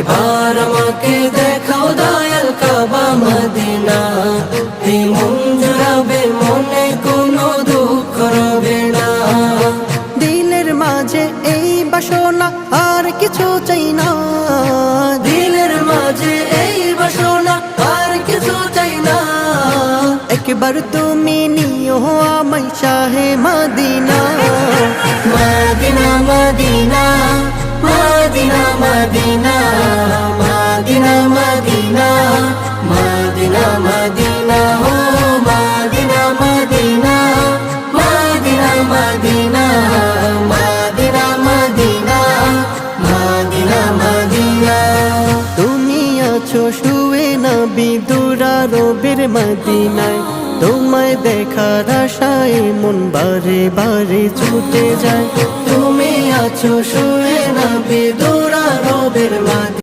একবার আমাকে দেখাও দয়াল কাবা মদিনা, এই মন জুড়াবে মনে কোনো দুঃখ রবে না। দিলের মাঝে এই বাসনা আর কিছু চাই না, দিলের মাঝে এই বাসনা আর কিছু চাই না। একবার তুমি নিও আমায় শাহে Madina. Madina Madina Madina Madina Madina Madina Madina Madina ও Madina Madina Madina Madina Madina Madina Madina Madina. তুমি আছো শুয়ে নবী দুরারবের মদিনায়, তোমায় দেখার আশায় মন বারে বারে ছুটে যায়। তুমি আছো শুয়ে নবী দুরারবের মদিনায়।